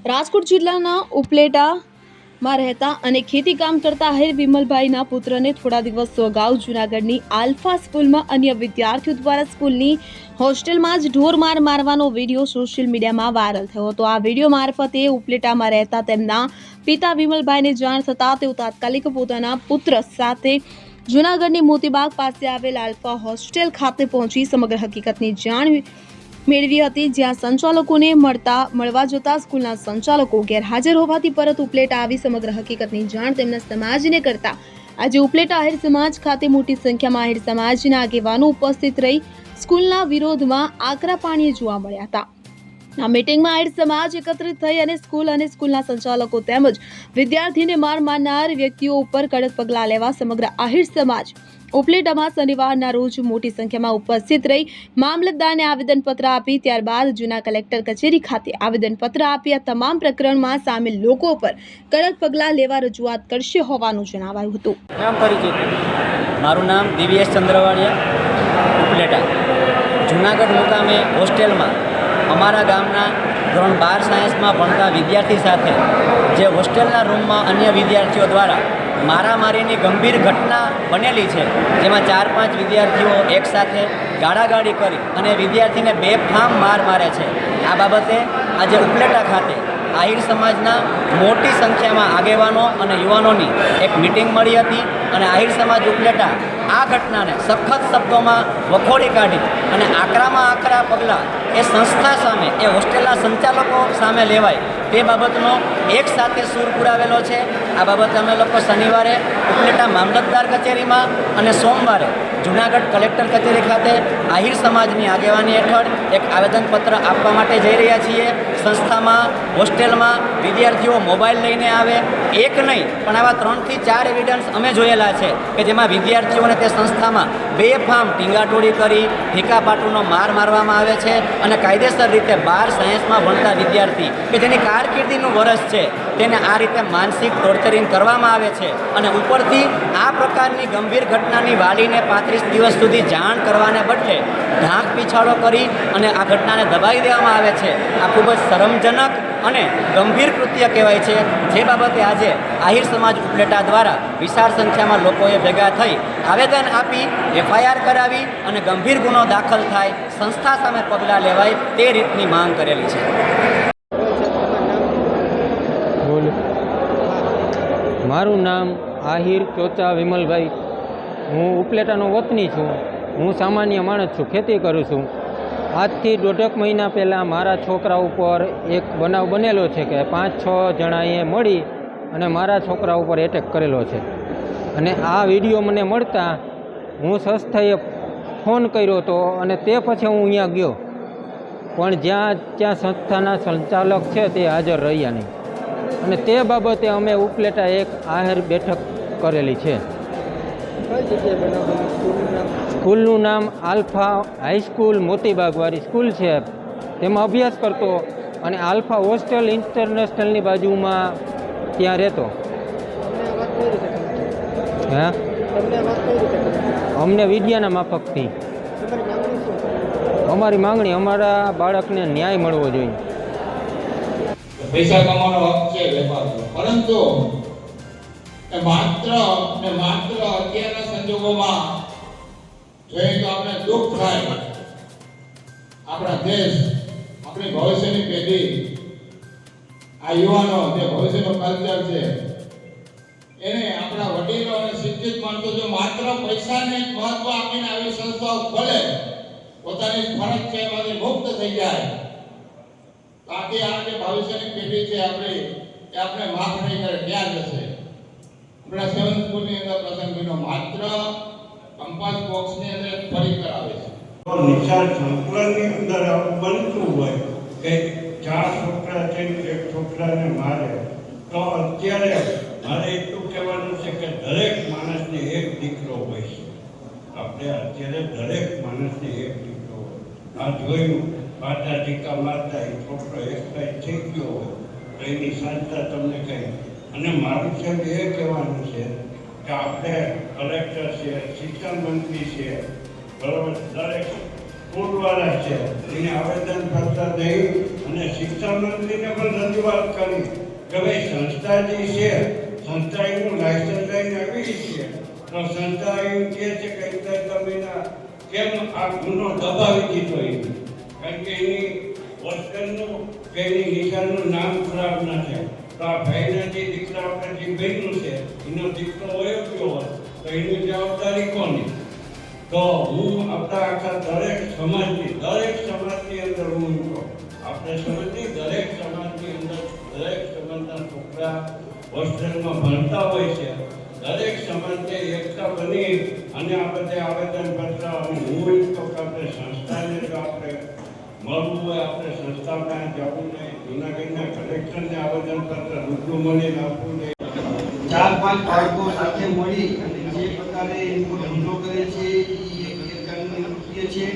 રાજકોટ જિલ્લાના ઉપલેટામાં રહેતા અને ખેતીકામ કરતા આહિર વિમલભાઈના પુત્રને થોડા દિવસ અગાઉ જૂનાગઢની આલ્ફા સ્કૂલમાં અન્ય વિદ્યાર્થીઓ દ્વારા સ્કૂલની હોસ્ટેલમાં જ ઢોરમાર મારવાનો વિડીયો સોશિયલ મીડિયામાં વાયરલ થયો હતો। આ વિડીયો મારફતે ઉપલેટામાં રહેતા તેમના પિતા વિમલભાઈને જાણ થતાં તેઓ તાત્કાલિક પોતાના પુત્ર સાથે જૂનાગઢની મોતીબાગ પાસે આવેલ આલ્ફા હોસ્ટેલ ખાતે પહોંચી સમગ્ર હકીકતની જાણ મેળવી હતી, જ્યાં સંચાલકોને મળવા જતા સ્કૂલના સંચાલકો ગેરહાજર હોવાથી પરત ઉપલેટા આવી સમગ્ર હકીકતની જાણ તેમના સમાજને કરતા આજે ઉપલેટા આહિર સમાજ ખાતે મોટી સંખ્યામાં આહિર સમાજના આગેવાનો ઉપસ્થિત રહી સ્કૂલના વિરોધમાં આકરા પાણીએ જોવા મળ્યા હતા। આ મીટિંગમાં આહિર સમાજ એકત્રિત થઈ અને સ્કૂલના સંચાલકો તેમજ વિદ્યાર્થીને માર મારનાર વ્યક્તિઓ ઉપર કડક પગલાં લેવા સમગ્ર આહિર સમાજ ઉપલેટામાં શનિવારના રોજ મોટી સંખ્યામાં ઉપસ્થિત રહી મામલતદારને આવેદનપત્ર આપી ત્યારબાદ જૂના કલેક્ટર કચેરી ખાતે આવેદનપત્ર આપી આ તમામ પ્રકરણમાં સામેલ લોકો પર કડક પગલાં લેવા રજૂઆત કરશે હોવાનું જણાવાયું હતું। મારું નામ દિવ્યેશ ચંદ્રવાડિયા, ઉપલેટા। જૂનાગઢ મુકામે હોસ્ટેલમાં અમારા ગામના ધોરણ 12 સાયન્સમાં ભણતા વિદ્યાર્થી સાથે જે હોસ્ટેલના રૂમમાં અન્ય વિદ્યાર્થીઓ દ્વારા મારામારીની ગંભીર ઘટના બનેલી છે, જેમાં 4-5 વિદ્યાર્થીઓ એકસાથે ગાળાગાળી કરી અને વિદ્યાર્થીને બેફામ માર મારે છે। આ બાબતે આજે ઉપલેટા ખાતે આહિર સમાજના મોટી સંખ્યામાં આગેવાનો અને યુવાનોની એક મિટિંગ મળી હતી અને આહિર સમાજ ઉપલેટા આ ઘટનાને સખત શબ્દોમાં વખોડી કાઢી અને આકરામાં આકરા પગલાં એ સંસ્થા સામે, એ હોસ્ટેલના સંચાલકો સામે લેવાય તે બાબતનો એક સાથે સૂર પુરાવેલો છે। આ બાબતે અમે લોકો શનિવારે ઉપલેટા મામલતદાર કચેરીમાં અને સોમવારે જૂનાગઢ કલેક્ટર કચેરી ખાતે આહિર સમાજની આગેવાની હેઠળ એક આવેદનપત્ર આપવા માટે જઈ રહ્યા છીએ। સંસ્થામાં હોસ્ટેલમાં વિદ્યાર્થીઓ મોબાઈલ લઈને આવે, એક નહીં પણ આવા 3 થી 4 એવિડન્સ અમે જોયેલા છે કે જેમાં વિદ્યાર્થીઓને તે સંસ્થામાં બેફામ ટીંગાટોળી કરી ઠીકા પાટુનો માર મારવામાં આવે છે અને કાયદેસર રીતે 12 સાયન્સમાં ભણતા વિદ્યાર્થી કે જેની કારકિર્દીનું વર્ષ છે તેને આ રીતે માનસિક ટોર્ચરિંગ કરવામાં આવે છે અને ઉપરથી આ પ્રકારની ગંભીર ઘટનાની વાલીને 35 દિવસ સુધી જાણ કરવાને બદલે ઢાંક પીછાડો કરી અને આ ઘટનાને દબાવી દેવામાં આવે છે। આ ખૂબ જ શરમજનક અને ગંભીર કૃત્ય કહેવાય છે, જે બાબતે આજે આહિર સમાજ ઉપલેટા દ્વારા વિશાળ સંખ્યામાં લોકોએ ભેગા થઈ આવેદન આપી FIR કરાવી અને ગંભીર ગુનો દાખલ થાય, સંસ્થા સામે પગલાં લેવાય તે રીતની માંગ કરેલી છે। મારું નામ આહિર ચોચા વિમલભાઈ, હું ઉપલેટાનો વતની છું। હું સામાન્ય માણસ છું, ખેતી કરું છું। આજથી 1.5 મહિના પહેલાં મારા છોકરા ઉપર એક બનાવ બનેલો છે કે 5-6 જણાએ મળી અને મારા છોકરા ઉપર એટેક કરેલો છે અને આ વિડીયો મને મળતા હું સંસ્થાએ ફોન કર્યો હતો અને તે પછી હું અહીંયા ગયો, પણ ત્યાં સંસ્થાના સંચાલક છે તે હાજર રહ્યા નહીં અને તે બાબતે અમે ઉપલેટા એક આહિર બેઠક કરેલી છે। સ્કૂલનું નામ આલ્ફા હાઈસ્કૂલ મોતીબાગવાળી સ્કૂલ છે, તેમાં અભ્યાસ કરતો અને આલ્ફા હોસ્ટેલ ઇન્ટરનેશનલની બાજુમાં ત્યાં રહેતો। હા, અમને વિદ્યાના માફકથી અમારી માંગણી, અમારા બાળકને ન્યાય મળવો જોઈએ। પૈસા કમાવાનો હક છે વેપારનો, પરંતુ માત્ર અત્યારના સંજોગોમાં જોઈએ તો આપણે દુઃખ થાય। આપણા દેશ, આપણી ભવિષ્યની પેઢી, આ યુવાનો જે ભવિષ્યનો કલ્ચર છે એને આપણા વડીલો અને શિક્ષિત માણસો જો માત્ર પૈસાને મહત્વ આપીને આવી સંસ્થાઓ ખોલે, પોતાની ફરજ છે એમાંથી મુક્ત થઈ જાય, તાકી આ જે ભવિષ્યની પેઢી છે આપણે માફ નહીં કરે, ક્યાં જશે? આપણા 7 સ્કૂલની અંદર પસંદગીનો માત્ર કંપાસ બોક્સની અંદર ફરી કરાવે છે। નિશાળ સંકલનની અંદર આવું બનતું હોય કે 4 છોકરા છે, એક છોકરાને મારે, તો અત્યારે મારે એટલું કહેવાનું છે કે દરેક માણસને એક દીકરો હોય છે। આપણે અત્યારે દરેક માણસને એક દીકરો હોય। આ જોયું માતા ટીકા મારતા એ છોકરો એક્સપાયર થઈ ગયો હોય તો એની સંસ્થા તમને કહી, અને મારું છે એ કહેવાનું છે કે આપણે કલેક્ટર છે, શિક્ષણ મંત્રી છે, બરાબર, દરેક સ્કૂલવાળા છે એને આવેદનપત્ર દઈ અને શિક્ષણ મંત્રીને પણ રજૂઆત કરી કે ભાઈ સંસ્થા જે છે સંસ્થા એનું લાયસન્સ લઈને આવી છે તો સંસ્થા એમ કહે છે કે તમે કેમ આ ગુનો દબાવી દીધો એને કારણ કે એની હોસ્ટેલનું કે એની નિશાનનું નામ ખરાબ ના થાય તો આ ભાઈના જે દીકરા આપણે જે બન્યું છે એનો દીકરો વયો ગયો હોય તો એની જવાબદારી કોની? તો હું આપણા આખા દરેક સમાજની અંદર હું આપણે સમજની દરેક સમાજની અંદર દરેક સમાજના છોકરા હોસ્ટેલમાં ભણતા હોય છે. દરેક સમાજને એકતા બની અને આ બધે આવેદનપત્ર અને હું તો આપણે સંસ્થાને જો આપણે મળવું હોય આપણે સંસ્થામાં જવું નહીં, જૂનાગઢના કલેક્ટરને આવેદનપત્ર રૂબરૂ મળીને આપવું નહીં. 4-5 બાળકો સાથે મળી અને જે પ્રકારે એ લોકો ધંધો કરે છે એ ગેરકાનૂની કૃત્ય છે.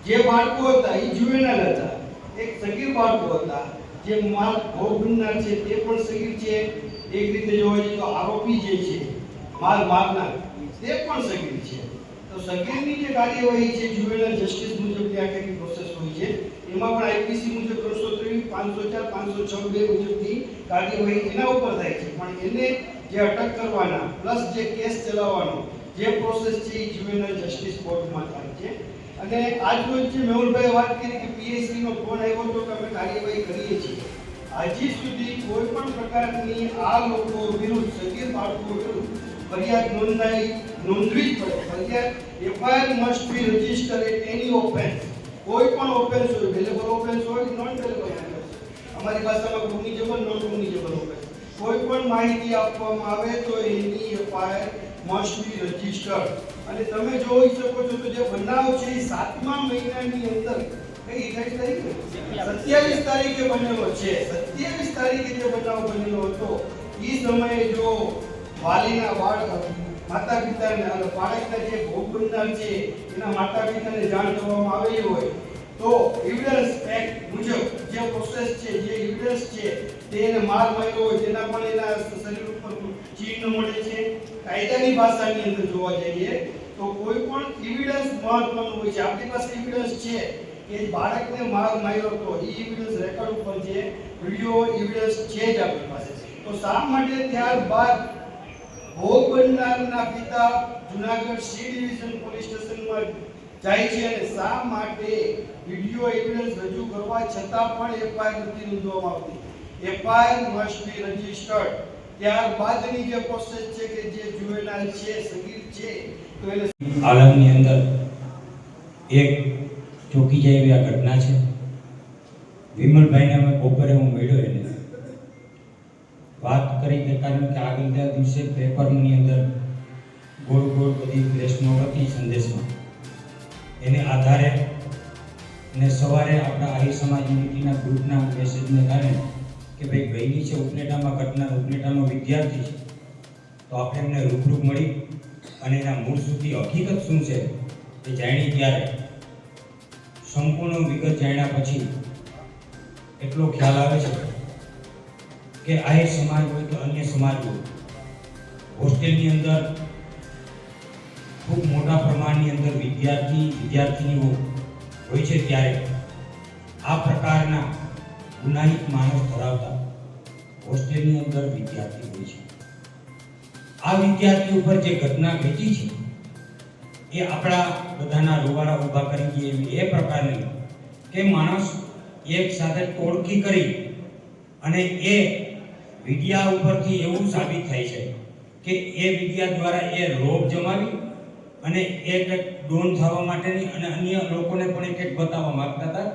જે બાળકો હતા એ જુવેનાલ હતા, એક સગીર બાળકો હતા. જે માલ ભોગ બનનાર છે તે પણ સગીર છે. એક રીતે જોવા જઈએ તો આરોપી જે છે માલ મારનાર તે પણ સગીર છે. તો સગીરની જે કાર્યવાહી છે જુવેનાલ જસ્ટિસ મુજબની આખી પ્રોસેસ હોય છે. એમાં પણ આઈપીસી મુજબ 323, 504, 506 બે મુજબની કાર્યવાહી એના ઉપર થાય છે. પણ એને જે અટક કરવાના પ્લસ જે કેસ ચલાવવાનો જે પ્રોસેસ છે એ જુવેનાલ જસ્ટિસ કોર્ટમાં થાય છે. અને આજ રોજ જે મેહુલભાઈ વાત કરી કે પીએસસી નો ફોન આવ્યો તો કે અમે કાર્યવાહી કરીએ છીએ. હજી સુધી કોઈ પણ પ્રકારની આ લોકો વિરુદ્ધ સગીર બાળકો વિરુદ્ધ ફરિયાદ નોંધવી જ પડે. ફરિયાદ FIR must be register at any offence. કોઈ પણ ઓફેન્સ હોય, વેલેબલ ઓફેન્સ હોય કે નોન વેલેબલ ઓફેન્સ, અમારી ભાષામાં કોગ્નિઝેબલ નોન કોગ્નિઝેબલ ઓફેન્સ, કોઈ પણ માહિતી આપવામાં આવે તો એની એફઆઈઆર મસ્ટ બી રજિસ્ટર્ડ. અને તમે જોઈ શકો છો તો જે બનાવ છે એ 7મા મહિનાની અંદર કઈ 27 તારીખે બનેલો છે. 27 તારીખે જે બનાવ બનેલો હતો એ સમયે જો વાલીના માતા પિતાને અને બાળકના જે ભોગ બનનાર છે એના માતા પિતાને જાણ કરવામાં આવેલી હોય તો એવિડન્સ એક્ટ મુજબ જે પ્રોસેસ છે, જે એવિડન્સ છે તે એને માર માર્યો હોય તેના પણ એના શરીર ઉપર ચિહ્ન મળે છે. કાયદાની ભાષાની અંદર જોવા જઈએ તો કોઈ પણ એવિડન્સ મહત્વનું હોય છે. આપણી પાસે એવિડન્સ છે કે બાળકને માર માર્યો તો એ એવિડન્સ રેકોર્ડ ઉપર છે, વિડિયો એવિડન્સ છે જ આપણી પાસે. તો શા માટે ત્યારબાદ ભોગ બનનારના પિતા જુનાગઢ સી ડિવિઝન પોલીસ સ્ટેશનમાં જાય છે અને શા માટે વિડિયો એવિડન્સ રજૂ કરવા છતાં પણ એફઆઈઆર નથી નોંધવામાં આવતી? FIR must be registered. ત્યારબાદની જે પ્રોસેસ છે કે જે જુવેનાલ છે, સગીર છે તો એને આલમની અંદર એક ચોકી જાય એવી આ ઘટના છે. વિમલભાઈને અમે બપોરે હું મળ્યો એને વાત કરી કે કારણ કે આગળના દિવસે પેપરની અંદર ગોળ ગોળ બધી પ્રેસનો હતી સંદેશમાં એને આધારે ને સવારે આપણા આહિર સમાજ યુનિટીના ગ્રુપના મેસેજને કારણે કે ભાઈ ગઈની છે ઉપલેટામાં ઘટના, ઉપલેટાનો વિદ્યાર્થી છે તો આપણે એમને રૂબરૂ મળી અને એના મૂળ સુધી હકીકત શું છે એ જાણી. ત્યારે સંપૂર્ણ વિગત જાણ્યા પછી એટલો ખ્યાલ આવે છે કે આહિર સમાજ હોય કે અન્ય સમાજ હોય, હોસ્ટેલની અંદર ખૂબ મોટા પ્રમાણની અંદર વિદ્યાર્થીનીઓ હોય છે. ત્યારે આ પ્રકારના ગુનાહિત માનસ ધરાવતા હોસ્ટેલની અંદર વિદ્યાર્થી હોય છે. આ વિદ્યાર્થી ઉપર જે ઘટના ઘટી છે એ આપણા બધાના રૂવાડા ઊભા કરી દે એવી એ પ્રકારની કે માણસ એક સાથે ટોળકી કરી અને એ વિદ્યા ઉપરથી એવું સાબિત થાય છે કે એ વિદ્યા દ્વારા એ રોગ જમાવી અને એક ડોન થવા માટેની અને અન્ય લોકોને પણ એક બતાવવા માંગતા હતા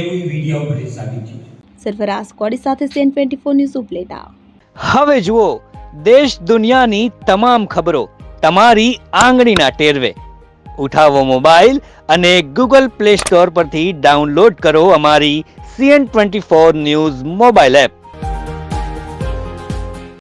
એવું એ વિદ્યા ઉપરથી સાબિત થયું છે. સરફરાઝ કોડી સાથે CN24 ન્યૂઝ ઉપલેટા. હવે જુઓ દેશ દુનિયાની તમામ ખબરો તમારી આંગળીના ટેરવે. ઉઠાવો મોબાઈલ અને Google Play Store પરથી ડાઉનલોડ કરો અમારી CN24 ન્યૂઝ મોબાઈલ એપ.